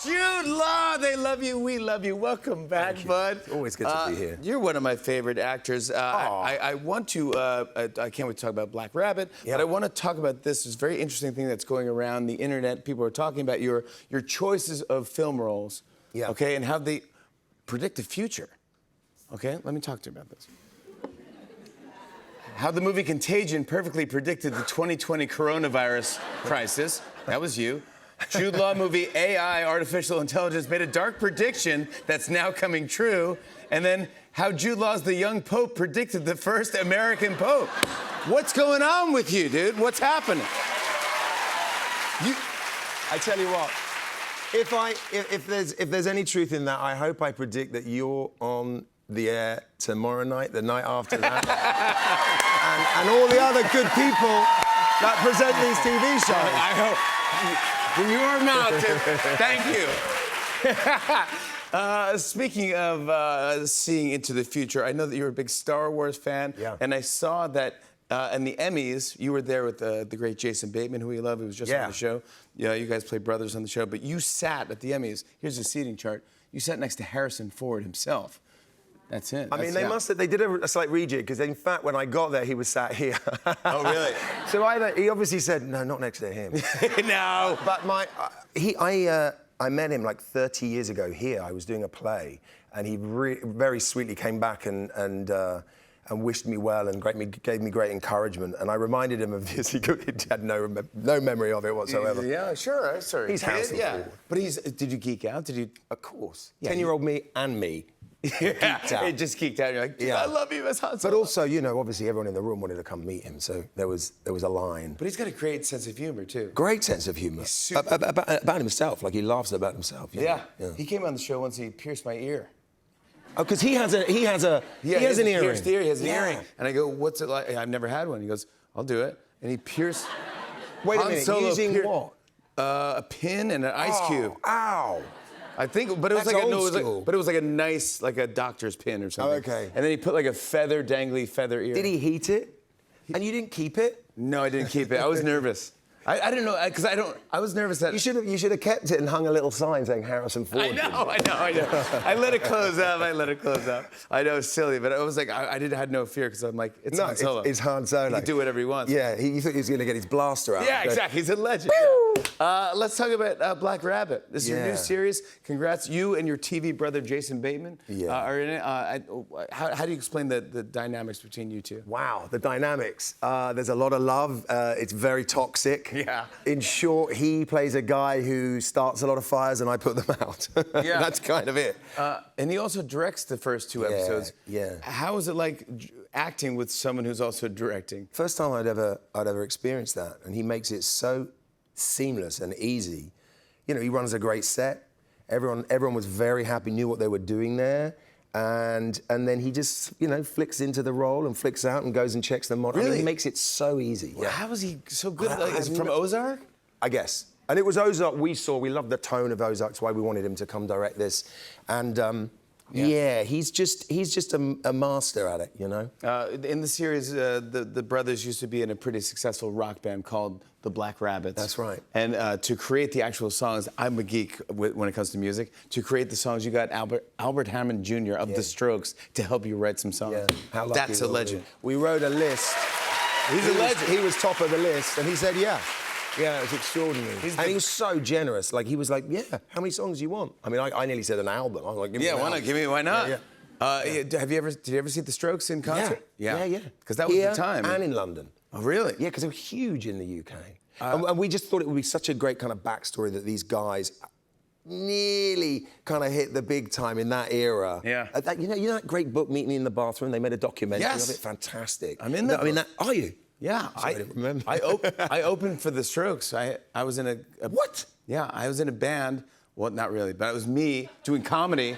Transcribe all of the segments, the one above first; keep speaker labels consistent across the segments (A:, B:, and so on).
A: Jude Law, they love you, we love you. Welcome back, bud.
B: It's always good to be here.
A: You're one of my favorite actors. I want to, I can't wait to talk about Black Rabbit, but I want to talk about this very interesting thing that's going around the internet. People are talking about your choices of film roles, okay, and how they predict the future. Okay, let me talk to you about this. How the movie Contagion perfectly predicted the 2020 coronavirus crisis. That was you. Jude Law movie AI, Artificial Intelligence, made a dark prediction that's now coming true. And then how Jude Law's The Young Pope predicted the first American Pope. What's going on with you, dude? What's happening?
B: I tell you what, if there's any truth in that, I hope I predict that you're on the air tomorrow night, the night after that, and all the other good people that present these TV shows.
A: I hope. From your mouth, thank you. Speaking of seeing into the future, I know that you're a big Star Wars fan, and I saw that in the Emmys, you were there with the great Jason Bateman, who we love, who was just on the show. Yeah, you guys play brothers on the show, but you sat at the Emmys. Here's the seating chart. You sat next to Harrison Ford himself. That's it.
B: I mean, they did a slight rejig, because in fact, when I got there, he was sat here.
A: Oh, really?
B: So he obviously said, no, not next to him.
A: No.
B: But I met him like 30 years ago here. I was doing a play, and he very sweetly came back and wished me well and gave me great encouragement. And I reminded him of this. He had no memory of it whatsoever.
A: Yeah, sure. Sorry.
B: He's Harrison Ford.
A: But did you geek out?
B: Of course. 10-year-old me and me.
A: Geeked out. It just geeked out. You're like, I love you as Han Solo.
B: But also, you know, obviously everyone in the room wanted to come meet him, so there was a line.
A: But he's got a great sense of humor too.
B: Great sense of humor. About himself, like he laughs about himself.
A: Yeah. He came on the show once. He pierced my ear.
B: Oh, because he has an earring.
A: He has an earring. And I go, what's it like? I've never had one. He goes, I'll do it. And he pierced.
B: Wait a minute. Using what?
A: A pin and an ice cube.
B: Ow.
A: I think, but it was but it was like a nice, like a doctor's pin or something.
B: Oh, okay.
A: And then he put like a dangly feather ear.
B: Did he heat it? And you didn't keep it?
A: No, I didn't keep it. I was nervous. I didn't know, because I was nervous that...
B: You should have kept it and hung a little sign saying Harrison Ford.
A: I know. I let it close up. I know, it's silly, but I was like, I had no fear, because I'm like, it's Han Solo.
B: It's Han Solo.
A: He can do whatever he wants.
B: Yeah, you thought he was going to get his blaster out.
A: Yeah, exactly. He's a legend. Let's talk about Black Rabbit. This is your new series. Congrats. You and your TV brother, Jason Bateman, are in it. How do you explain the dynamics between you two?
B: Wow, the dynamics. There's a lot of love. It's very toxic.
A: Yeah.
B: In short, he plays a guy who starts a lot of fires and I put them out.
A: Yeah.
B: That's kind of it.
A: And he also directs the first two episodes.
B: Yeah.
A: How is it like acting with someone who's also directing?
B: First time I'd ever experienced that, and he makes it so seamless and easy. You know, he runs a great set. Everyone was very happy, knew what they were doing there. And then he just, you know, flicks into the role and flicks out and goes and checks the model.
A: Really?
B: I mean, he makes it so easy.
A: Well, how is he so good? Is it from Ozark?
B: I guess. And it was Ozark we loved the tone of Ozark. That's why we wanted him to come direct this. And he's just a master at it, you know?
A: In the series, the brothers used to be in a pretty successful rock band called the Black Rabbits.
B: That's right.
A: And to create the actual songs, I'm a geek when it comes to music. To create the songs, you got Albert Hammond Jr. of The Strokes to help you write some songs.
B: Yeah. How lucky
A: That's a legend.
B: We wrote a list.
A: He's a legend.
B: He was top of the list, and he said, yeah. Yeah, it was extraordinary. And he was so generous. Like, he was like, yeah, how many songs do you want? I mean, I nearly said an album. I was like, give me an album.
A: Why not?
B: Yeah.
A: Did you ever see The Strokes in concert?
B: Yeah.
A: Because that was the time.
B: And in London.
A: Oh, really?
B: Yeah, because they were huge in the UK. And we just thought it would be such a great kind of backstory that these guys nearly kind of hit the big time in that era.
A: Yeah.
B: You know that great book, Meet Me in the Bathroom? They made a documentary of it. Fantastic. I'm in that. I mean, are you?
A: Yeah,
B: I didn't remember.
A: I opened for The Strokes. I was in a
B: what?
A: Yeah, I was in a band. Well, not really, but it was me doing comedy,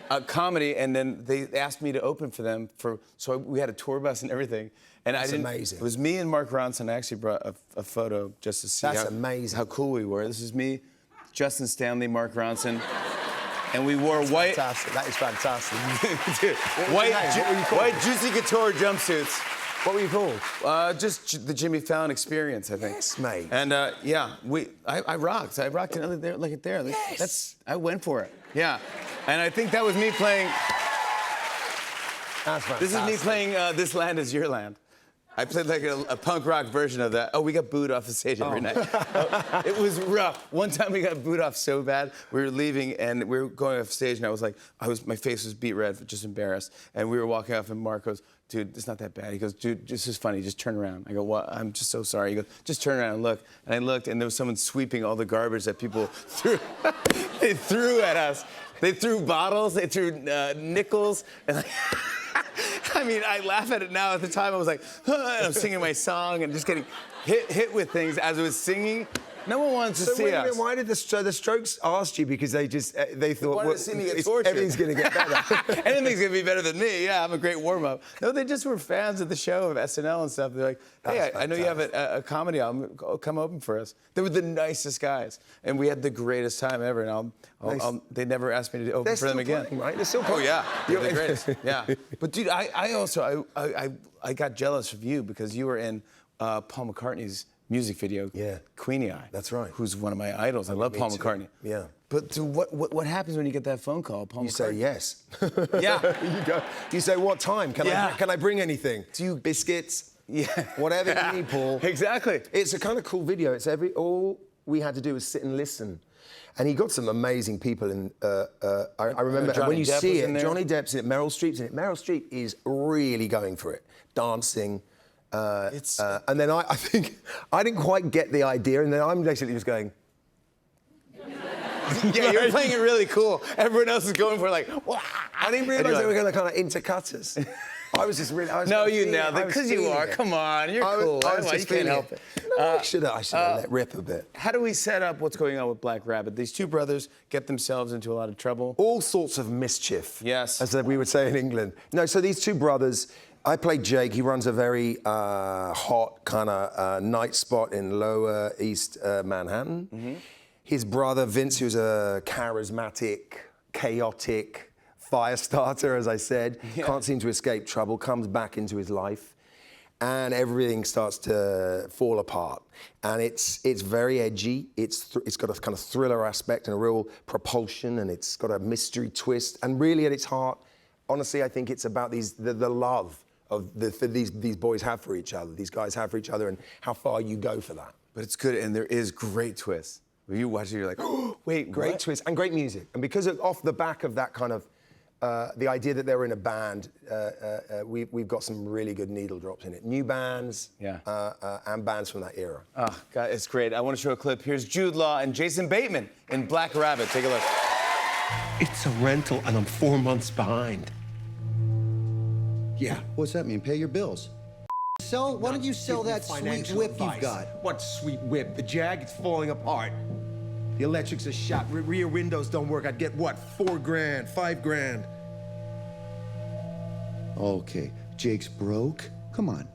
A: and then they asked me to open for them so we had a tour bus and everything. And
B: That's amazing.
A: It was me and Mark Ronson. I actually brought a photo just to see how cool we were. This is me, Justin Stanley, Mark Ronson. And we wore white...
B: Fantastic. That is fantastic.
A: Dude, white Juicy Couture jumpsuits.
B: What were you called?
A: Just the Jimmy Fallon Experience, I think.
B: Yes, mate.
A: And yeah, I rocked. I rocked it there, like it there. Like,
B: Yes.
A: I went for it. Yeah, and I think that was me playing.
B: That's fantastic.
A: This is me playing This Land Is Your Land. I played like a punk rock version of that. Oh, we got booed off the stage every night. Oh, it was rough. One time we got booed off so bad, we were leaving and we were going off stage and my face was beet red, just embarrassed. And we were walking off and Mark goes, dude, it's not that bad. He goes, dude, this is funny, just turn around. I go, what? I'm just so sorry. He goes, just turn around and look. And I looked and there was someone sweeping all the garbage that people threw. They threw at us. They threw bottles, they threw nickels, and like, I mean, I laugh at it now. At the time, I was like, huh, and I'm singing my song and just getting hit with things as I was singing. No one wanted to see us.
B: Why did the Strokes asked you? Because they thought,
A: wanted to see me get tortured.
B: Everything's going to get better.
A: Anything's gonna be better than me. Yeah, I'm a great warm-up. No, they just were fans of the show, of SNL and stuff. They're like, hey, I know you have a comedy album. Come open for us. They were the nicest guys, and we had the greatest time ever. And they never asked me to open for them again.
B: Playing, right? They're still
A: Oh
B: playing.
A: yeah, they're the greatest. Yeah, but dude, I also got jealous of you because you were in Paul McCartney's music video, Queenie Eye.
B: That's right.
A: Who's one of my idols. I love Paul McCartney.
B: Yeah.
A: But so what happens when you get that phone call, Paul McCartney?
B: You say yes.
A: Yeah.
B: You say, what time? Can I bring anything?
A: Do you
B: biscuits?
A: Yeah.
B: Whatever you need, Paul.
A: Exactly.
B: It's a kind of cool video. It's all we had to do was sit and listen. And he got some amazing people in. I remember
A: Johnny
B: when you
A: Depp
B: see
A: was
B: it,
A: in there.
B: Johnny Depp's in it, Meryl Streep's in it. Meryl Streep is really going for it, dancing. And then I think I didn't quite get the idea, and then I'm basically just going.
A: Yeah, you're playing it really cool. Everyone else is going for like, wah!
B: I didn't realise they were going to kind of intercut us. I was just really.
A: No, you nailed it because you are. Come on, you're cool. You can't help it.
B: No, I should have let rip a bit.
A: How do we set up what's going on with Black Rabbit? These two brothers get themselves into a lot of trouble.
B: All sorts of mischief.
A: Yes.
B: As we would say in England. No, so these two brothers. I play Jake. He runs a very hot kind of night spot in Lower East Manhattan. Mm-hmm. His brother Vince, who's a charismatic, chaotic fire starter, as I said, can't seem to escape trouble, comes back into his life, and everything starts to fall apart. And it's very edgy. It's got a kind of thriller aspect and a real propulsion, and it's got a mystery twist. And really, at its heart, honestly, I think it's about the love these boys have for each other, these guys have for each other, and how far you go for that.
A: But it's good, and there is great twists. When you watch it, you're like, oh, wait,
B: great twist and great music. And because off the back of that kind of the idea that they were in a band, we've got some really good needle drops in it. New bands and bands from that era.
A: Oh, God, it's great. I want to show a clip. Here's Jude Law and Jason Bateman in Black Rabbit. Take a look.
C: It's a rental, and I'm 4 months behind.
D: Yeah. What's that mean? Pay your bills. Why don't you sell that sweet whip you've got?
C: What sweet whip? The Jag, it's falling apart. The electrics are shot. Rear windows don't work. I'd get what? 4 grand, 5 grand.
D: Okay. Jake's broke? Come on.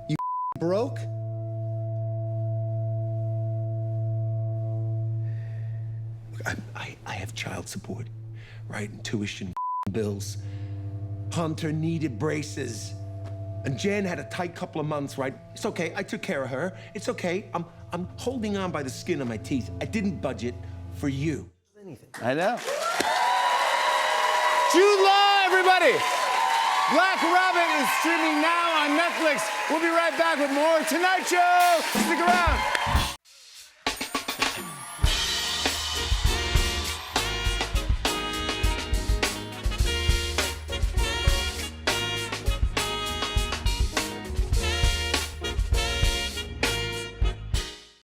D: You broke?
C: Look, I have child support, right? And tuition bills. Hunter needed braces. And Jen had a tight couple of months, right? It's okay, I took care of her. It's okay, I'm holding on by the skin of my teeth. I didn't budget for you.
A: I know. Jude Law, everybody! Black Rabbit is streaming now on Netflix. We'll be right back with more Tonight Show. Stick around.